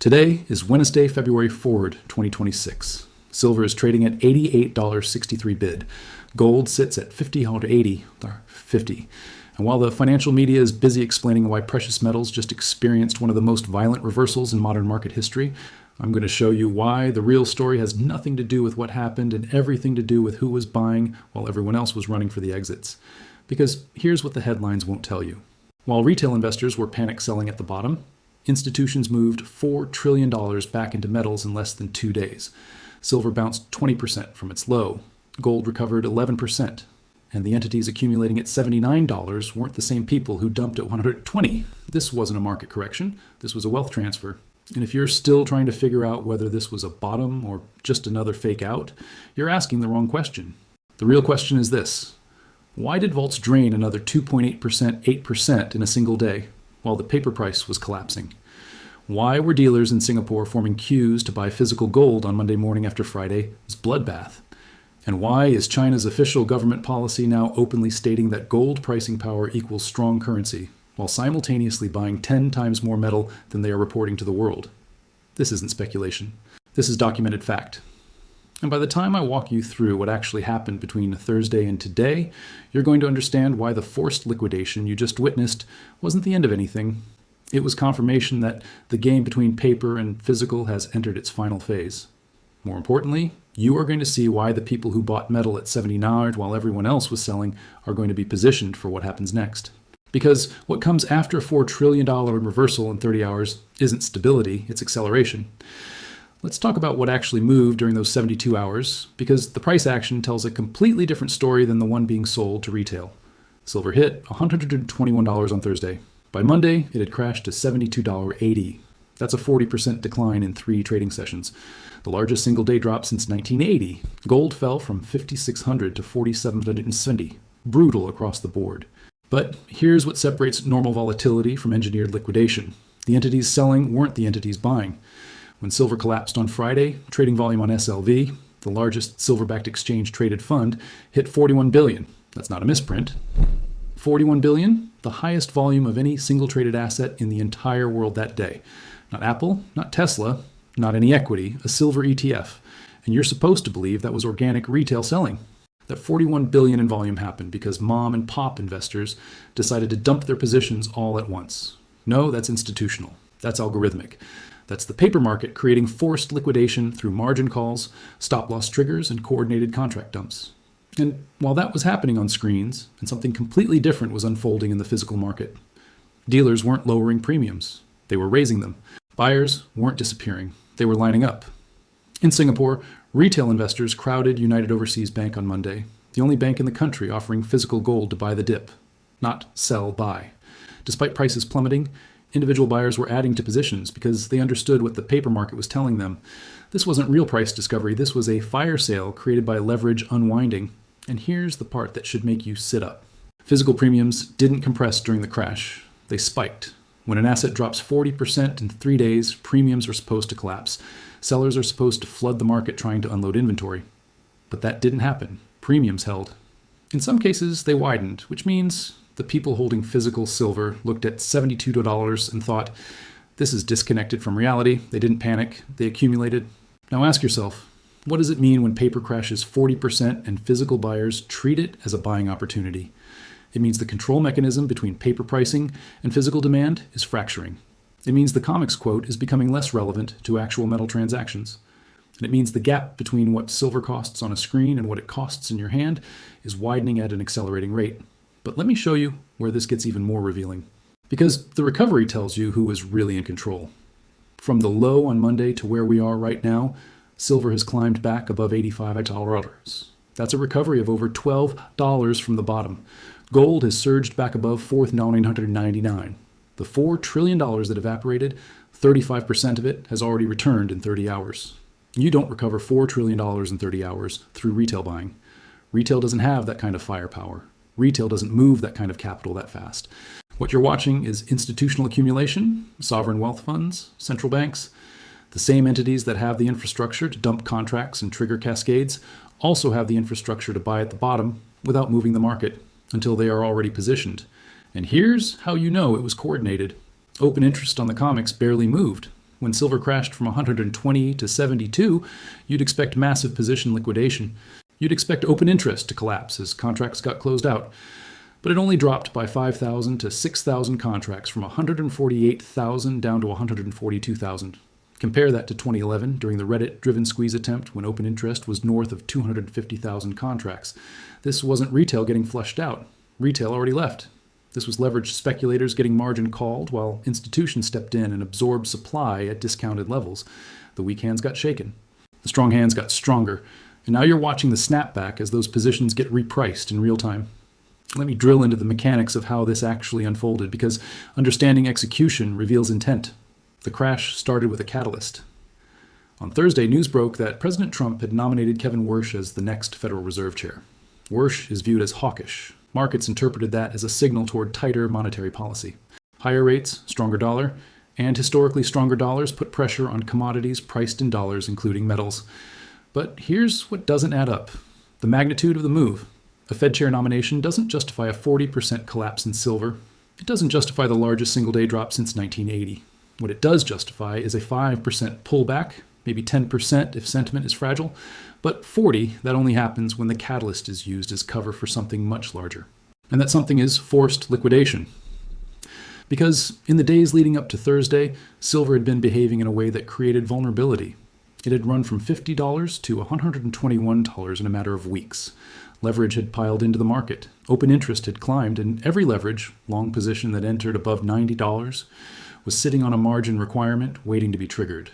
Today is Wednesday, February 4rd, 2026. Silver is trading at $88.63 bid. Gold sits at $50.80. And while the financial media is busy explaining why precious metals just experienced one of the most violent reversals in modern market history, I'm going to show you why the real story has nothing to do with what happened and everything to do with who was buying while everyone else was running for the exits. Because here's what the headlines won't tell you. While retail investors were panic selling at the bottom, institutions moved $4 trillion back into metals in less than 2 days. Silver bounced 20% from its low. Gold recovered 11%. And the entities accumulating at $79 weren't the same people who dumped at $120. This wasn't a market correction. This was a wealth transfer. And if you're still trying to figure out whether this was a bottom or just another fake out, you're asking the wrong question. The real question is this. Why did vaults drain another 2.8%, 8% in a single day while the paper price was collapsing? Why were dealers in Singapore forming queues to buy physical gold on Monday morning after Friday's bloodbath? And why is China's official government policy now openly stating that gold pricing power equals strong currency, while simultaneously buying 10 times more metal than they are reporting to the world? This isn't speculation. This is documented fact. And by the time I walk you through what actually happened between Thursday and today, you're going to understand why the forced liquidation you just witnessed wasn't the end of anything. It was confirmation that the game between paper and physical has entered its final phase. More importantly, you are going to see why the people who bought metal at $79 while everyone else was selling are going to be positioned for what happens next. Because what comes after a $4 trillion reversal in 30 hours isn't stability, it's acceleration. Let's talk about what actually moved during those 72 hours, because the price action tells a completely different story than the one being sold to retail. Silver hit $121 on Thursday. By Monday, it had crashed to $72.80. That's a 40% decline in 3 trading sessions, the largest single-day drop since 1980. Gold fell from $5,600 to $4,770. Brutal across the board. But here's what separates normal volatility from engineered liquidation. The entities selling weren't the entities buying. When silver collapsed on Friday, trading volume on SLV, the largest silver-backed exchange-traded fund, hit 41 billion. That's not a misprint. 41 billion, the highest volume of any single traded asset in the entire world that day. Not Apple, not Tesla, not any equity, a silver ETF. And you're supposed to believe that was organic retail selling. That 41 billion in volume happened because mom and pop investors decided to dump their positions all at once. No, that's institutional. That's algorithmic. That's the paper market creating forced liquidation through margin calls, stop-loss triggers, and coordinated contract dumps. And while that was happening on screens, and something completely different was unfolding in the physical market. Dealers weren't lowering premiums. They were raising them. Buyers weren't disappearing. They were lining up. In Singapore, retail investors crowded United Overseas Bank on Monday, the only bank in the country offering physical gold to buy the dip, not sell, buy. Despite prices plummeting, individual buyers were adding to positions because they understood what the paper market was telling them. This wasn't real price discovery. This was a fire sale created by leverage unwinding. And here's the part that should make you sit up. Physical premiums didn't compress during the crash. They spiked. When an asset drops 40% in 3 days, premiums are supposed to collapse. Sellers are supposed to flood the market trying to unload inventory. But that didn't happen. Premiums held. In some cases, they widened, which means the people holding physical silver looked at $72 and thought, this is disconnected from reality. They didn't panic. They accumulated. Now ask yourself, what does it mean when paper crashes 40% and physical buyers treat it as a buying opportunity? It means the control mechanism between paper pricing and physical demand is fracturing. It means the comics quote is becoming less relevant to actual metal transactions. And it means the gap between what silver costs on a screen and what it costs in your hand is widening at an accelerating rate. But let me show you where this gets even more revealing. Because the recovery tells you who is really in control. From the low on Monday to where we are right now, silver has climbed back above $85. That's a recovery of over $12 from the bottom. Gold has surged back above $4,999. The $4 trillion that evaporated, 35% of it has already returned in 30 hours. You don't recover $4 trillion in 30 hours through retail buying. Retail doesn't have that kind of firepower. Retail doesn't move that kind of capital that fast. What you're watching is institutional accumulation, sovereign wealth funds, central banks. The same entities that have the infrastructure to dump contracts and trigger cascades also have the infrastructure to buy at the bottom without moving the market until they are already positioned. And here's how you know it was coordinated. Open interest on the comics barely moved. When silver crashed from 120 to 72, you'd expect massive position liquidation. You'd expect open interest to collapse as contracts got closed out. But it only dropped by 5,000 to 6,000 contracts, from 148,000 down to 142,000. Compare that to 2011, during the Reddit-driven squeeze attempt, when open interest was north of 250,000 contracts. This wasn't retail getting flushed out. Retail already left. This was leveraged speculators getting margin called, while institutions stepped in and absorbed supply at discounted levels. The weak hands got shaken. The strong hands got stronger. And now you're watching the snapback as those positions get repriced in real time. Let me drill into the mechanics of how this actually unfolded, because understanding execution reveals intent. The crash started with a catalyst. On Thursday, news broke that President Trump had nominated Kevin Warsh as the next Federal Reserve Chair. Warsh is viewed as hawkish. Markets interpreted that as a signal toward tighter monetary policy. Higher rates, stronger dollar, and historically stronger dollars put pressure on commodities priced in dollars, including metals. But here's what doesn't add up: the magnitude of the move. A Fed chair nomination doesn't justify a 40% collapse in silver. It doesn't justify the largest single-day drop since 1980. What it does justify is a 5% pullback, maybe 10% if sentiment is fragile, but 40, that only happens when the catalyst is used as cover for something much larger. And that something is forced liquidation. Because in the days leading up to Thursday, silver had been behaving in a way that created vulnerability. It had run from $50 to $121 in a matter of weeks. Leverage had piled into the market. Open interest had climbed, and every leverage, long position that entered above $90, was sitting on a margin requirement waiting to be triggered.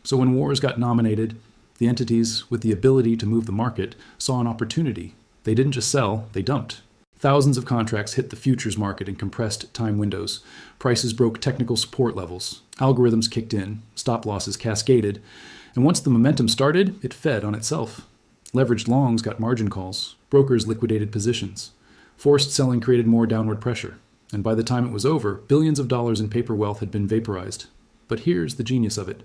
So when Wars got nominated, the entities with the ability to move the market saw an opportunity. They didn't just sell, they dumped. Thousands of contracts hit the futures market in compressed time windows. Prices broke technical support levels. Algorithms kicked in. Stop losses cascaded. And once the momentum started, it fed on itself. Leveraged longs got margin calls. Brokers liquidated positions. Forced selling created more downward pressure. And by the time it was over, billions of dollars in paper wealth had been vaporized. But here's the genius of it.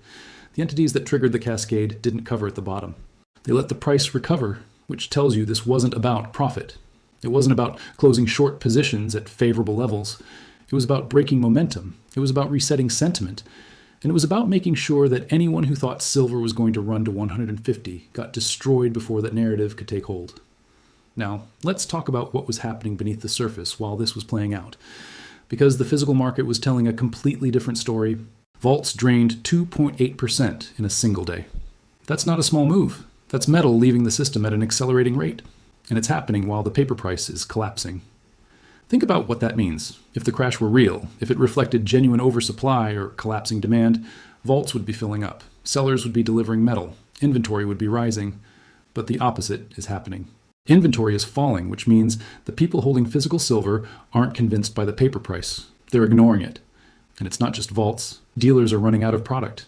The entities that triggered the cascade didn't cover at the bottom. They let the price recover, which tells you this wasn't about profit. It wasn't about closing short positions at favorable levels. It was about breaking momentum. It was about resetting sentiment. And it was about making sure that anyone who thought silver was going to run to 150 got destroyed before that narrative could take hold. Now, let's talk about what was happening beneath the surface while this was playing out. Because the physical market was telling a completely different story, vaults drained 2.8% in a single day. That's not a small move. That's metal leaving the system at an accelerating rate. And it's happening while the paper price is collapsing. Think about what that means. If the crash were real, if it reflected genuine oversupply or collapsing demand, vaults would be filling up. Sellers would be delivering metal. Inventory would be rising. But the opposite is happening. Inventory is falling, which means the people holding physical silver aren't convinced by the paper price. They're ignoring it. And it's not just vaults. Dealers are running out of product.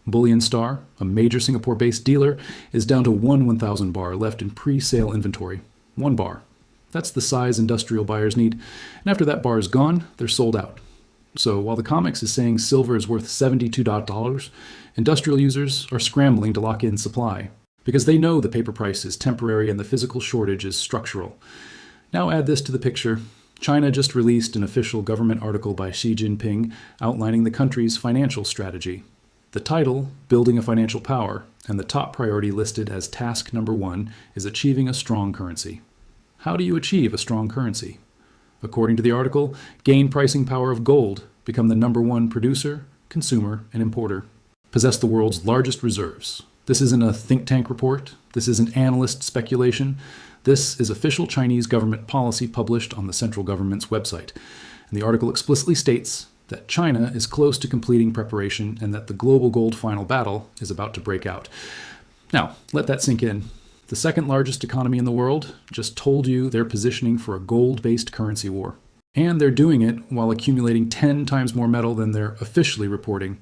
Bullion Star, a major Singapore-based dealer, is down to one 1,000 bar left in pre-sale inventory. 1 bar. That's the size industrial buyers need. And after that bar is gone, they're sold out. So while the comics is saying silver is worth $72, industrial users are scrambling to lock in supply, because they know the paper price is temporary and the physical shortage is structural. Now add this to the picture. China just released an official government article by Xi Jinping outlining the country's financial strategy. The title, Building a Financial Power, and the top priority listed as task number 1 is achieving a strong currency. How do you achieve a strong currency? According to the article, gain pricing power of gold, become the number 1 producer, consumer, and importer. Possess the world's largest reserves. This isn't a think tank report. This isn't analyst speculation. This is official Chinese government policy published on the central government's website. And the article explicitly states that China is close to completing preparation and that the global gold final battle is about to break out. Now, let that sink in. The second largest economy in the world just told you they're positioning for a gold-based currency war. And they're doing it while accumulating 10 times more metal than they're officially reporting.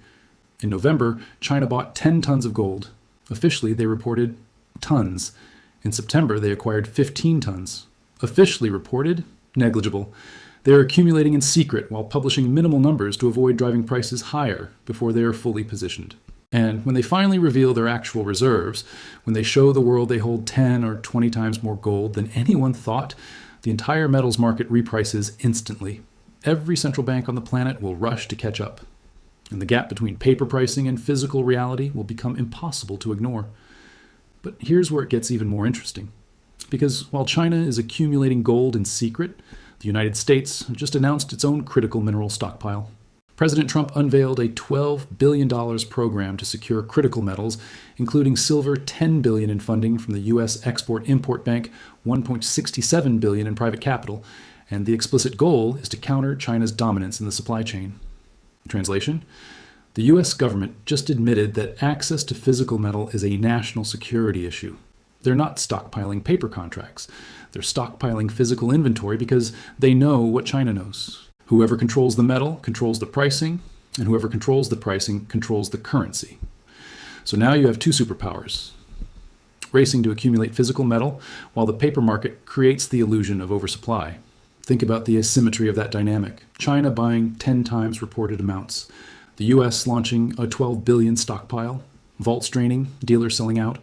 In November, China bought 10 tons of gold. Officially, they reported tons. In September, they acquired 15 tons. Officially reported, negligible. They're accumulating in secret while publishing minimal numbers to avoid driving prices higher before they are fully positioned. And when they finally reveal their actual reserves, when they show the world they hold 10 or 20 times more gold than anyone thought, the entire metals market reprices instantly. Every central bank on the planet will rush to catch up. and the gap between paper pricing and physical reality will become impossible to ignore. But here's where it gets even more interesting. Because while China is accumulating gold in secret, the United States just announced its own critical mineral stockpile. President Trump unveiled a $12 billion program to secure critical metals, including silver $10 billion in funding from the U.S. Export-Import Bank, $1.67 billion in private capital, and the explicit goal is to counter China's dominance in the supply chain. Translation: the U.S. government just admitted that access to physical metal is a national security issue. They're not stockpiling paper contracts. They're stockpiling physical inventory because they know what China knows. Whoever controls the metal controls the pricing, and whoever controls the pricing controls the currency. So now you have two superpowers, racing to accumulate physical metal while the paper market creates the illusion of oversupply. Think about the asymmetry of that dynamic. China buying 10 times reported amounts. The U.S. launching a 12 billion stockpile, vaults draining, dealers selling out,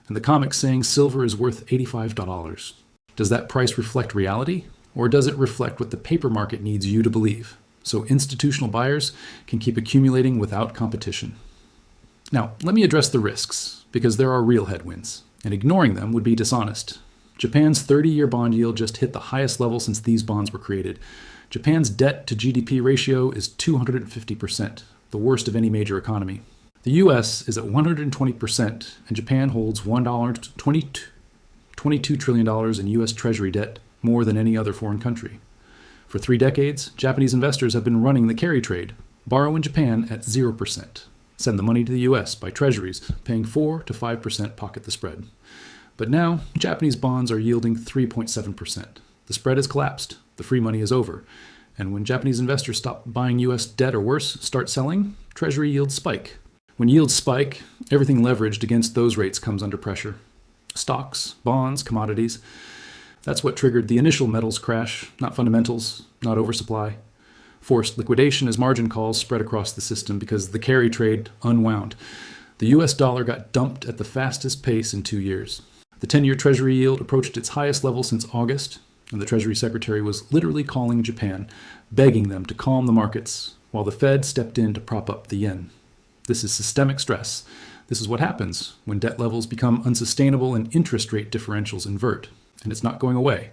and the comics saying silver is worth $85. Does that price reflect reality? Or does it reflect what the paper market needs you to believe, so institutional buyers can keep accumulating without competition? Now, let me address the risks, because there are real headwinds, and ignoring them would be dishonest. Japan's 30-year bond yield just hit the highest level since these bonds were created. Japan's debt to GDP ratio is 250%, the worst of any major economy. The US is at 120%, and Japan holds $22 trillion in US Treasury debt, more than any other foreign country. For 3 decades, Japanese investors have been running the carry trade, borrow in Japan at 0%, send the money to the US by treasuries, paying 4 to 5% pocket the spread. But now, Japanese bonds are yielding 3.7%. The spread has collapsed, the free money is over, and when Japanese investors stop buying US debt or worse, start selling, treasury yields spike. When yields spike, everything leveraged against those rates comes under pressure. Stocks, bonds, commodities. That's what triggered the initial metals crash, not fundamentals, not oversupply. Forced liquidation as margin calls spread across the system because the carry trade unwound. The US dollar got dumped at the fastest pace in 2 years. The 10-year Treasury yield approached its highest level since August, and the Treasury Secretary was literally calling Japan, begging them to calm the markets, while the Fed stepped in to prop up the yen. This is systemic stress. This is what happens when debt levels become unsustainable and interest rate differentials invert. And it's not going away.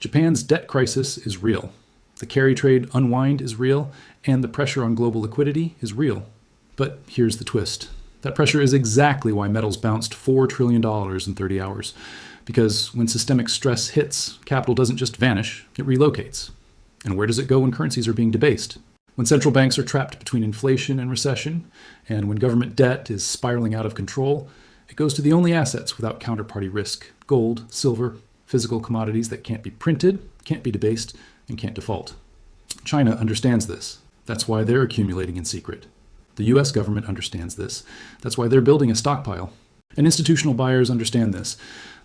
Japan's debt crisis is real. The carry trade unwind is real, and the pressure on global liquidity is real. But here's the twist. That pressure is exactly why metals bounced $4 trillion in 30 hours. Because when systemic stress hits, capital doesn't just vanish, it relocates. And where does it go when currencies are being debased? When central banks are trapped between inflation and recession, and when government debt is spiraling out of control, it goes to the only assets without counterparty risk: gold, silver, physical commodities that can't be printed, can't be debased, and can't default. China understands this. That's why they're accumulating in secret. The US government understands this. That's why they're building a stockpile. And institutional buyers understand this.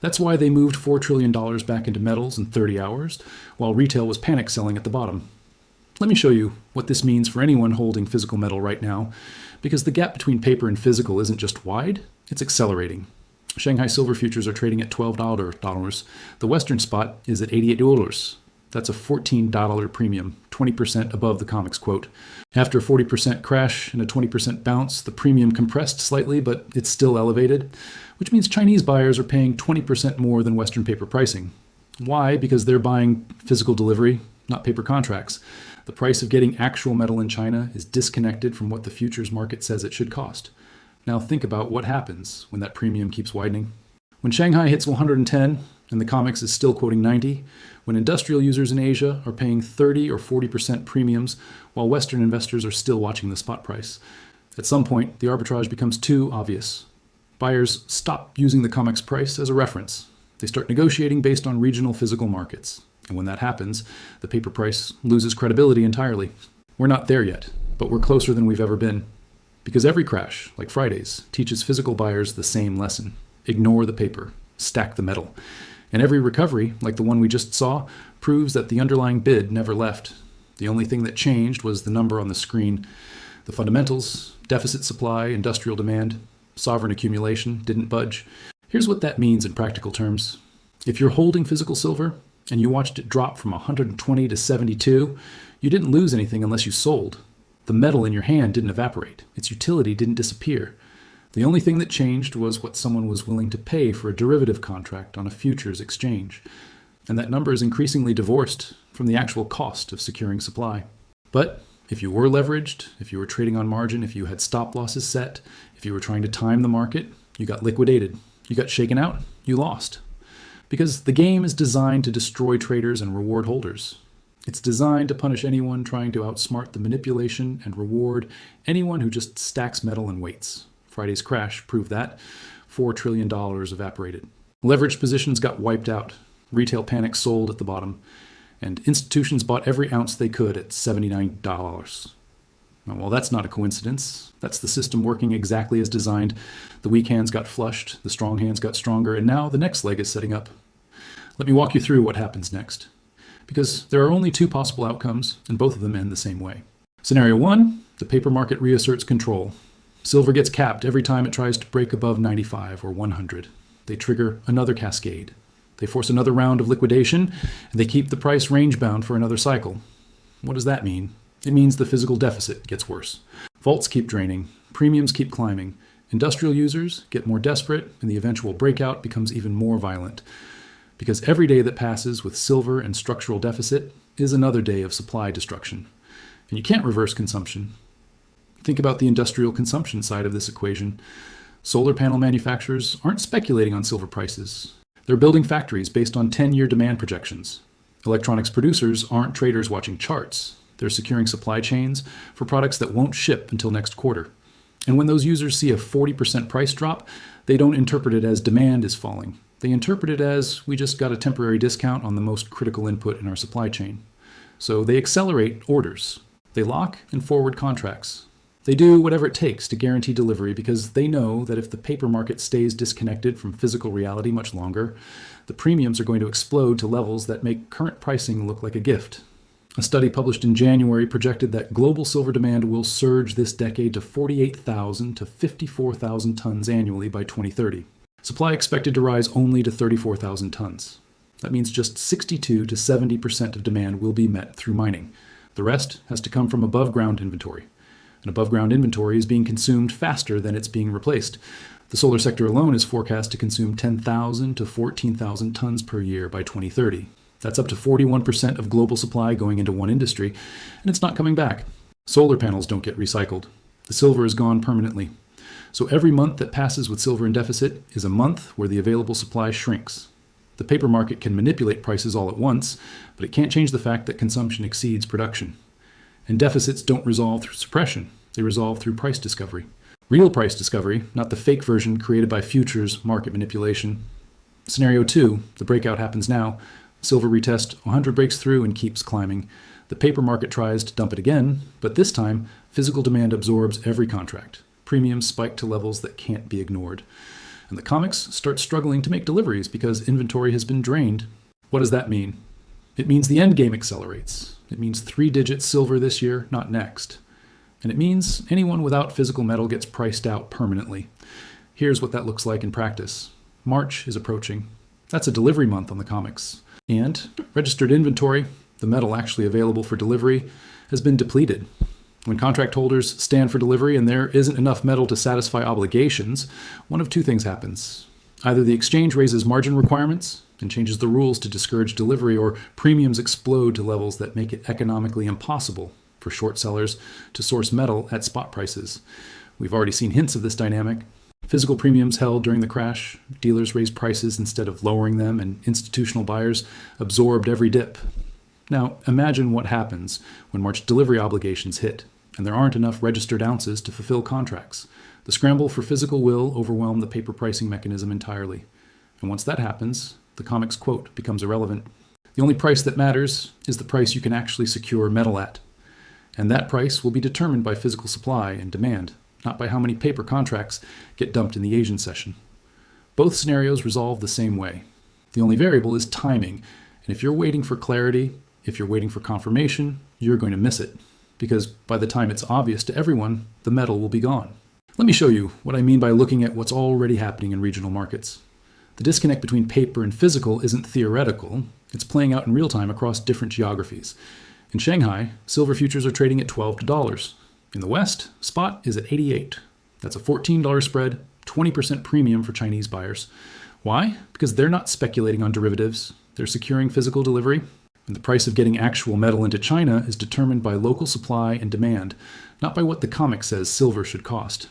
That's why they moved $4 trillion back into metals in 30 hours, while retail was panic selling at the bottom. Let me show you what this means for anyone holding physical metal right now, because the gap between paper and physical isn't just wide, it's accelerating. Shanghai silver futures are trading at $12. The Western spot is at $88. That's a $14 premium, 20% above the comics quote. After a 40% crash and a 20% bounce, the premium compressed slightly, but it's still elevated, which means Chinese buyers are paying 20% more than Western paper pricing. Why? Because they're buying physical delivery, not paper contracts. The price of getting actual metal in China is disconnected from what the futures market says it should cost. Now think about what happens when that premium keeps widening. When Shanghai hits 110 and the comics is still quoting 90, when industrial users in Asia are paying 30 or 40% premiums while Western investors are still watching the spot price, at some point the arbitrage becomes too obvious. Buyers stop using the comics price as a reference. They start negotiating based on regional physical markets. And when that happens, the paper price loses credibility entirely. We're not there yet, but we're closer than we've ever been. Because every crash, like Friday's, teaches physical buyers the same lesson. Ignore the paper, stack the metal. And every recovery, like the one we just saw, proves that the underlying bid never left. The only thing that changed was the number on the screen. The fundamentals, deficit supply, industrial demand, sovereign accumulation didn't budge. Here's what that means in practical terms. If you're holding physical silver and you watched it drop from 120 to 72, you didn't lose anything unless you sold. The metal in your hand didn't evaporate. Its utility didn't disappear. The only thing that changed was what someone was willing to pay for a derivative contract on a futures exchange. And that number is increasingly divorced from the actual cost of securing supply. But if you were leveraged, if you were trading on margin, if you had stop losses set, if you were trying to time the market, you got liquidated. You got shaken out, you lost. Because the game is designed to destroy traders and reward holders. It's designed to punish anyone trying to outsmart the manipulation and reward anyone who just stacks metal and waits. Friday's crash proved that. $4 trillion evaporated. Leveraged positions got wiped out. Retail panic sold at the bottom. And institutions bought every ounce they could at $79. Well, that's not a coincidence. That's the system working exactly as designed. The weak hands got flushed, the strong hands got stronger, and now the next leg is setting up. Let me walk you through what happens next. Because there are only two possible outcomes, and both of them end the same way. Scenario 1, the paper market reasserts control. Silver gets capped every time it tries to break above 95 or 100. They trigger another cascade. They force another round of liquidation, and they keep the price range-bound for another cycle. What does that mean? It means the physical deficit gets worse. Vaults keep draining. Premiums keep climbing. Industrial users get more desperate, and the eventual breakout becomes even more violent. Because every day that passes with silver and structural deficit is another day of supply destruction. And you can't reverse consumption. Think about the industrial consumption side of this equation. Solar panel manufacturers aren't speculating on silver prices. They're building factories based on 10-year demand projections. Electronics producers aren't traders watching charts. They're securing supply chains for products that won't ship until next quarter. And when those users see a 40% price drop, they don't interpret it as demand is falling. They interpret it as we just got a temporary discount on the most critical input in our supply chain. So they accelerate orders. They lock and forward contracts. They do whatever it takes to guarantee delivery because they know that if the paper market stays disconnected from physical reality much longer, the premiums are going to explode to levels that make current pricing look like a gift. A study published in January projected that global silver demand will surge this decade to 48,000 to 54,000 tons annually by 2030. Supply expected to rise only to 34,000 tons. That means just 62 to 70% of demand will be met through mining. The rest has to come from above-ground inventory. And above-ground inventory is being consumed faster than it's being replaced. The solar sector alone is forecast to consume 10,000 to 14,000 tons per year by 2030. That's up to 41% of global supply going into one industry, and it's not coming back. Solar panels don't get recycled. The silver is gone permanently. So every month that passes with silver in deficit is a month where the available supply shrinks. The paper market can manipulate prices all at once, but it can't change the fact that consumption exceeds production. And deficits don't resolve through suppression. They resolve through price discovery. Real price discovery, not the fake version created by futures market manipulation. Scenario 2, the breakout happens now. Silver retest 100 breaks through and keeps climbing. The paper market tries to dump it again, but this time, physical demand absorbs every contract. Premiums spike to levels that can't be ignored. And the comics start struggling to make deliveries because inventory has been drained. What does that mean? It means the end game accelerates. It means 3-digit silver this year, not next. And it means anyone without physical metal gets priced out permanently. Here's what that looks like in practice. March is approaching. That's a delivery month on the comics. And registered inventory, the metal actually available for delivery, has been depleted. When contract holders stand for delivery and there isn't enough metal to satisfy obligations, one of two things happens. Either the exchange raises margin requirements and changes the rules to discourage delivery, or premiums explode to levels that make it economically impossible for short sellers to source metal at spot prices. We've already seen hints of this dynamic. Physical premiums held during the crash, dealers raised prices instead of lowering them, and institutional buyers absorbed every dip. Now, imagine what happens when March delivery obligations hit, and there aren't enough registered ounces to fulfill contracts. The scramble for physical will overwhelm the paper pricing mechanism entirely. And once that happens, the comic's quote becomes irrelevant. The only price that matters is the price you can actually secure metal at. And that price will be determined by physical supply and demand, not by how many paper contracts get dumped in the Asian session. Both scenarios resolve the same way. The only variable is timing, and if you're waiting for clarity, if you're waiting for confirmation, you're going to miss it, because by the time it's obvious to everyone, the metal will be gone. Let me show you what I mean by looking at what's already happening in regional markets. The disconnect between paper and physical isn't theoretical, it's playing out in real time across different geographies. In Shanghai, silver futures are trading at $12. In the West, spot is at 88. That's a $14 spread, 20% premium for Chinese buyers. Why? Because they're not speculating on derivatives. They're securing physical delivery. And the price of getting actual metal into China is determined by local supply and demand, not by what the comic says silver should cost.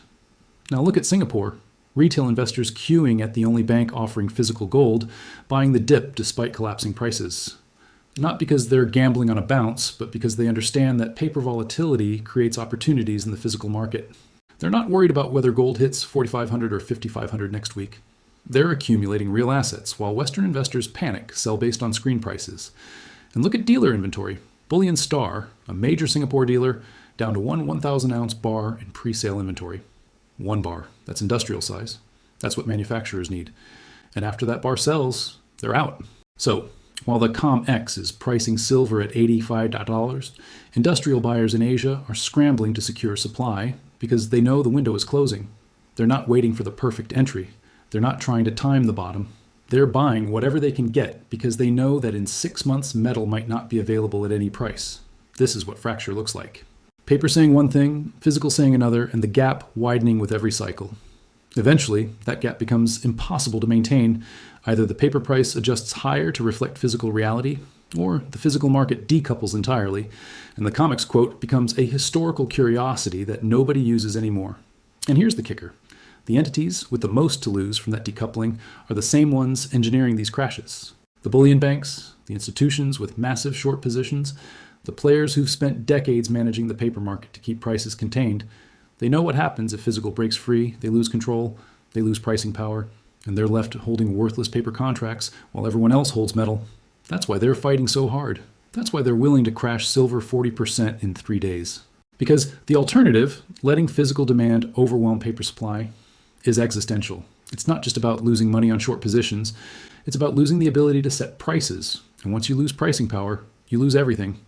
Now look at Singapore. Retail investors queuing at the only bank offering physical gold, buying the dip despite collapsing prices. Not because they're gambling on a bounce, but because they understand that paper volatility creates opportunities in the physical market. They're not worried about whether gold hits 4,500 or 5,500 next week. They're accumulating real assets, while Western investors panic, sell based on screen prices. And look at dealer inventory. Bullion Star, a major Singapore dealer, down to one 1,000-ounce bar in pre-sale inventory. One bar. That's industrial size. That's what manufacturers need. And after that bar sells, they're out. So, while the COMEX is pricing silver at $85, industrial buyers in Asia are scrambling to secure supply because they know the window is closing. They're not waiting for the perfect entry. They're not trying to time the bottom. They're buying whatever they can get because they know that in 6 months metal might not be available at any price. This is what fracture looks like. Paper saying one thing, physical saying another, and the gap widening with every cycle. Eventually, that gap becomes impossible to maintain. Either the paper price adjusts higher to reflect physical reality, or the physical market decouples entirely, and the comics quote becomes a historical curiosity that nobody uses anymore. And here's the kicker. The entities with the most to lose from that decoupling are the same ones engineering these crashes. The bullion banks, the institutions with massive short positions, the players who've spent decades managing the paper market to keep prices contained. They know what happens if physical breaks free, they lose control, they lose pricing power, and they're left holding worthless paper contracts while everyone else holds metal. That's why they're fighting so hard. That's why they're willing to crash silver 40% in 3 days. Because the alternative, letting physical demand overwhelm paper supply, is existential. It's not just about losing money on short positions. It's about losing the ability to set prices. And once you lose pricing power, you lose everything.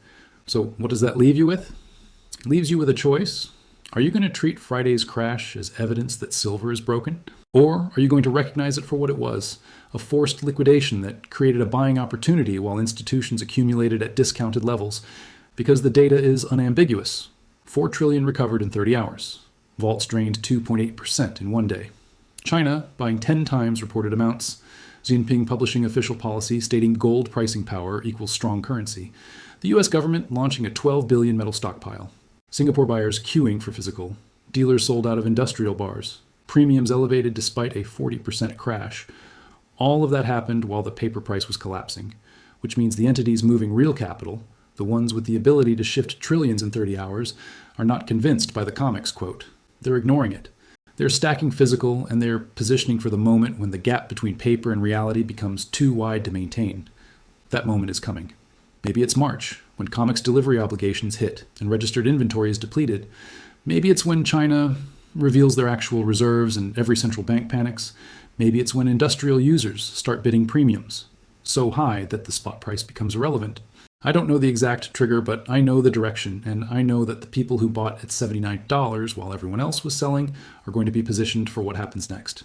So what does that leave you with? It leaves you with a choice. Are you going to treat Friday's crash as evidence that silver is broken? Or are you going to recognize it for what it was, a forced liquidation that created a buying opportunity while institutions accumulated at discounted levels? Because the data is unambiguous. 4 trillion recovered in 30 hours. Vaults drained 2.8% in one day. China buying 10 times reported amounts. Xi Jinping publishing official policy stating gold pricing power equals strong currency. The US government launching a 12 billion metal stockpile. Singapore buyers queuing for physical. Dealers sold out of industrial bars. Premiums elevated despite a 40% crash. All of that happened while the paper price was collapsing, which means the entities moving real capital, the ones with the ability to shift trillions in 30 hours, are not convinced by the comics quote. They're ignoring it. They're stacking physical, and they're positioning for the moment when the gap between paper and reality becomes too wide to maintain. That moment is coming. Maybe it's March, when comics delivery obligations hit and registered inventory is depleted. Maybe it's when China reveals their actual reserves and every central bank panics. Maybe it's when industrial users start bidding premiums, so high that the spot price becomes irrelevant. I don't know the exact trigger, but I know the direction, and I know that the people who bought at $79 while everyone else was selling are going to be positioned for what happens next.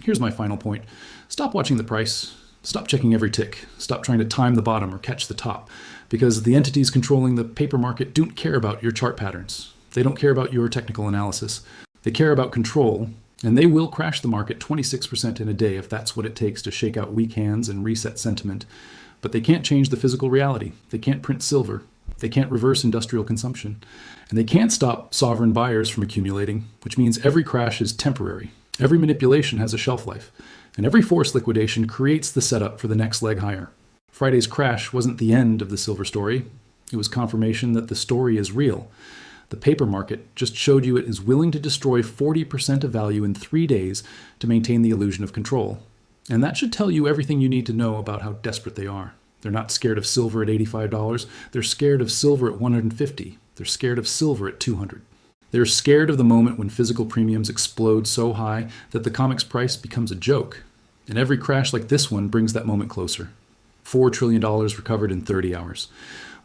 Here's my final point. Stop watching the price. Stop checking every tick. Stop trying to time the bottom or catch the top, because the entities controlling the paper market don't care about your chart patterns. They don't care about your technical analysis. They care about control, and they will crash the market 26% in a day if that's what it takes to shake out weak hands and reset sentiment. But they can't change the physical reality. They can't print silver. They can't reverse industrial consumption. And they can't stop sovereign buyers from accumulating, which means every crash is temporary. Every manipulation has a shelf life. And every forced liquidation creates the setup for the next leg higher. Friday's crash wasn't the end of the silver story. It was confirmation that the story is real. The paper market just showed you it is willing to destroy 40% of value in 3 days to maintain the illusion of control. And that should tell you everything you need to know about how desperate they are. They're not scared of silver at $85. They're scared of silver at $150. They're scared of silver at $200. They're scared of the moment when physical premiums explode so high that the comics price becomes a joke. And every crash like this one brings that moment closer. $4 trillion recovered in 30 hours.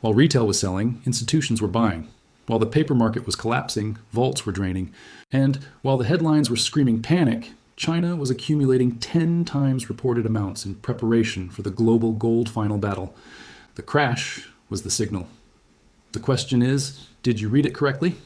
While retail was selling, institutions were buying. While the paper market was collapsing, vaults were draining. And while the headlines were screaming panic, China was accumulating 10 times reported amounts in preparation for the global gold final battle. The crash was the signal. The question is, did you read it correctly?